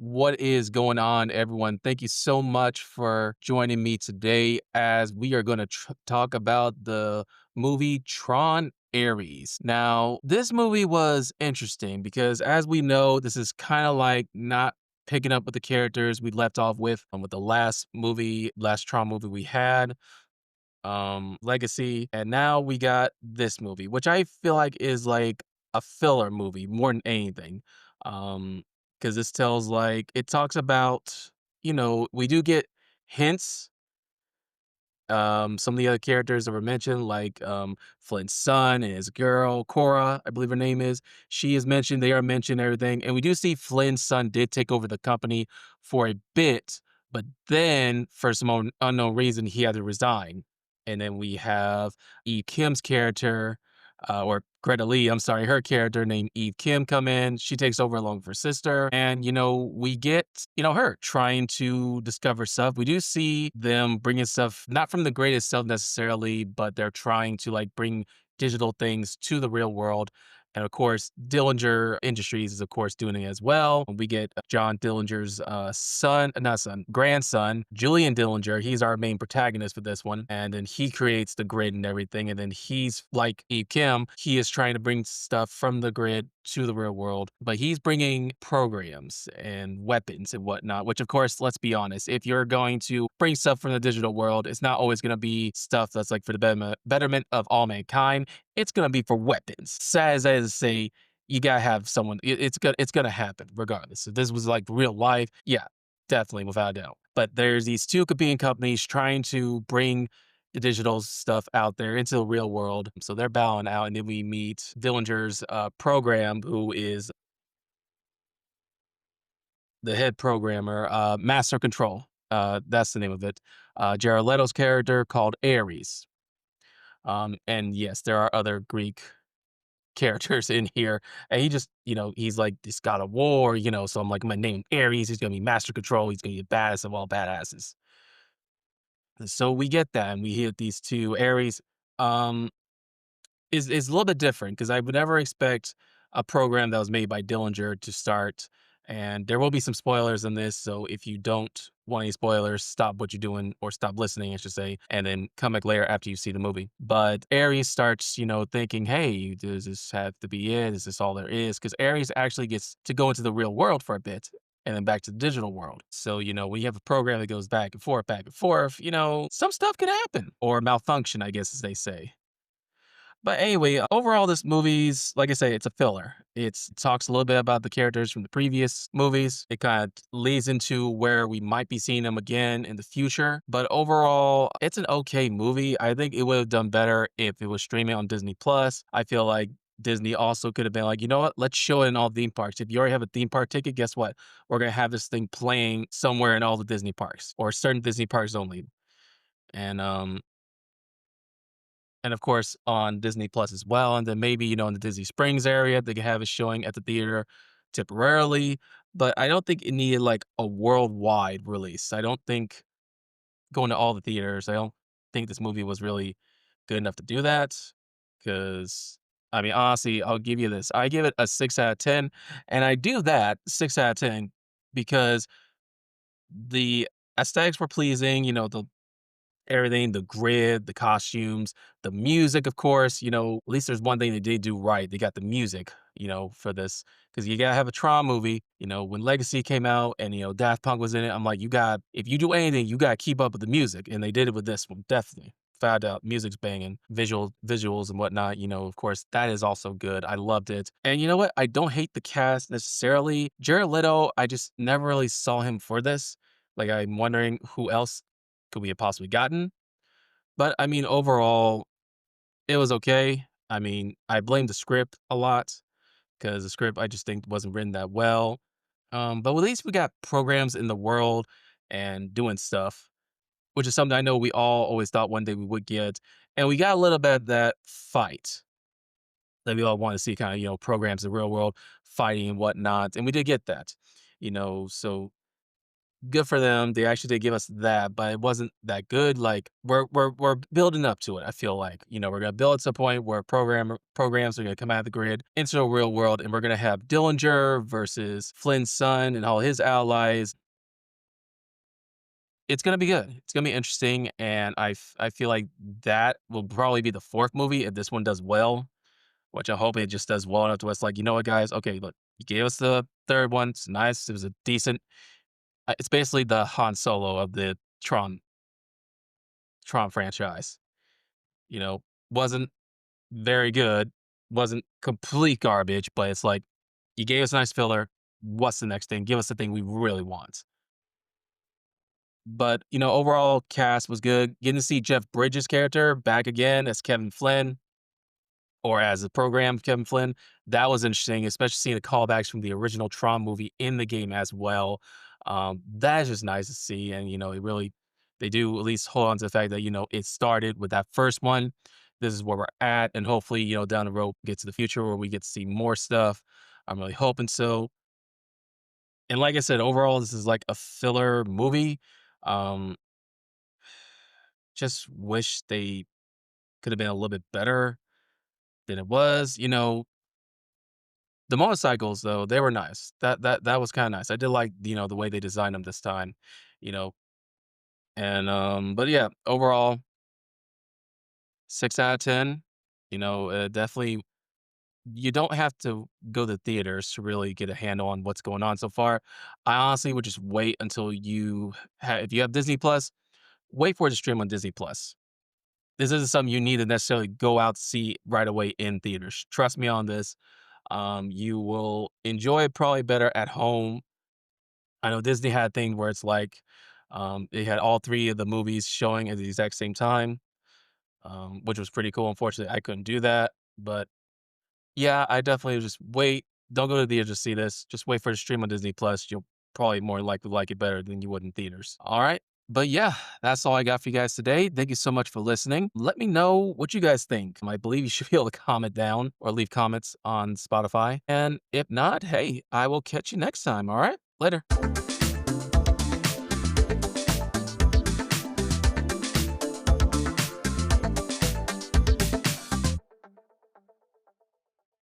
What is going on, everyone? Thank you so much for joining me today as we are going to talk about the movie Tron Ares. Now, this movie was interesting because, as we know, this is kind of like not picking up with the characters we left off with the last movie, last Tron movie we had, Legacy, and now we got this movie, which I feel like is like a filler movie more than anything. Because this tells like it talks about, we do get hints. Some of the other characters that were mentioned, like Flint's son and his girl, Cora, I believe her name is. She is mentioned, they are mentioned, everything. And we do see Flynn's son did take over the company for a bit, but then for some unknown reason, he had to resign. And then we have Eve Kim's character, or Greta Lee, I'm sorry, her character named Eve Kim come in. She takes over along with her sister. And, we get, her trying to discover stuff. We do see them bringing stuff, not from the greatest stuff necessarily, but they're trying to like bring digital things to the real world. And of course, Dillinger Industries is, of course, doing it as well. We get John Dillinger's not son, grandson, Julian Dillinger. He's our main protagonist for this one. And then he creates the grid and everything. And then he's like Eve Kim, he is trying to bring stuff from the grid to the real world, but he's bringing programs and weapons and whatnot, which, of course, let's be honest, if you're going to bring stuff from the digital world, it's not always going to be stuff that's like for the betterment of all mankind. It's gonna be for weapons. Sad as that is to say, you gotta have someone. It's gonna happen regardless. If this was like real life, yeah, definitely without a doubt. But there's these two competing companies trying to bring the digital stuff out there into the real world. So they're battling out, and then we meet Dillinger's program, who is the head programmer, Master Control. That's the name of it. Jared Leto's character called Ares. And yes, there are other Greek characters in here. And he just, he's like this god of war, so I'm like, I'm gonna name him Ares. He's gonna be master control. He's gonna be the baddest of all badasses. And so we get that, and we hit these two. Ares um, is a little bit different because I would never expect a program that was made by Dillinger to start. And there will be some spoilers in this, so if you don't want any spoilers, stop what you're doing or stop listening, I should say, and then come back later after you see the movie. But Ares starts, thinking, "Hey, does this have to be it? Is this all there is?" Because Ares actually gets to go into the real world for a bit and then back to the digital world. So, when you have a program that goes back and forth, some stuff could happen or malfunction, I guess, as they say. But anyway, overall, this movie's like I say, it's a filler. It talks a little bit about the characters from the previous movies. It kind of leads into where we might be seeing them again in the future. But overall, it's an okay movie. I think it would have done better if it was streaming on Disney Plus. I feel like Disney also could have been like, you know what? Let's show it in all theme parks. If you already have a theme park ticket, guess what? We're gonna have this thing playing somewhere in all the Disney parks or certain Disney parks only. And of course on Disney Plus as well. And then maybe, in the Disney Springs area, they could have it showing at the theater temporarily. But I don't think it needed like a worldwide release. I don't think going to all the theaters, I don't think this movie was really good enough to do that. Cause I mean, honestly, I'll give you this. I give it a 6 out of 10. And I do that 6 out of 10 because the aesthetics were pleasing, the everything, the grid, the costumes, the music, of course, at least there's one thing they did do right. They got the music, for this. Because you gotta have a Tron movie. When Legacy came out and, Daft Punk was in it, I'm like, if you do anything, you gotta keep up with the music. And they did it with this one, definitely. Found out music's banging, visuals and whatnot, of course, that is also good. I loved it. And you know what? I don't hate the cast necessarily. Jared Leto, I just never really saw him for this. Like, I'm wondering who else could we have possibly gotten? But I mean, overall, it was okay. I mean, I blame the script a lot because the script I just think wasn't written that well. But at least we got programs in the world and doing stuff, which is something I know we all always thought one day we would get. And we got a little bit of that fight that we all want to see kind of, programs in the real world fighting and whatnot. And we did get that, so good for them. They actually did give us that, but it wasn't that good. Like we're building up to it. I feel like we're gonna build to a point where programs are gonna come out of the grid into the real world, and we're gonna have Dillinger versus Flynn's son and all his allies. It's gonna be good. It's gonna be interesting, and I feel like that will probably be the fourth movie if this one does well, which I hope it just does well enough to us. Like, you know what, guys? Okay, look, you gave us the third one. It's nice. It was a decent. It's basically the Han Solo of the Tron franchise. You know, wasn't very good, wasn't complete garbage, but it's like you gave us a nice filler. What's the next thing? Give us the thing we really want. But overall cast was good. Getting to see Jeff Bridges' character back again as Kevin Flynn, or as the program Kevin Flynn, that was interesting, especially seeing the callbacks from the original Tron movie in the game as well. That is just nice to see, and it really they do at least hold on to the fact that it started with that first one. This is where we're at, and hopefully down the road get to the future where we get to see more stuff. I'm really hoping so. And like I said, overall, this is like a filler movie. Um, just wish they could have been a little bit better than it was. The motorcycles, though, they were nice. That was kinda nice. I did like, the way they designed them this time, you know, and, but yeah, overall, 6 out of 10, definitely you don't have to go to theaters to really get a handle on what's going on so far. I honestly would just wait until if you have Disney Plus, wait for it to stream on Disney Plus. This isn't something you need to necessarily go out to see right away in theaters. Trust me on this. You will enjoy it probably better at home. I know Disney had a thing where it's like, they had all 3 of the movies showing at the exact same time, which was pretty cool. Unfortunately, I couldn't do that, but yeah, I definitely just wait. Don't go to the theater to see this. Just wait for the stream on Disney Plus. You'll probably more likely like it better than you would in theaters. All right. But yeah, that's all I got for you guys today. Thank you so much for listening. Let me know what you guys think. I believe you should be able to comment down or leave comments on Spotify. And if not, hey, I will catch you next time. All right. Later.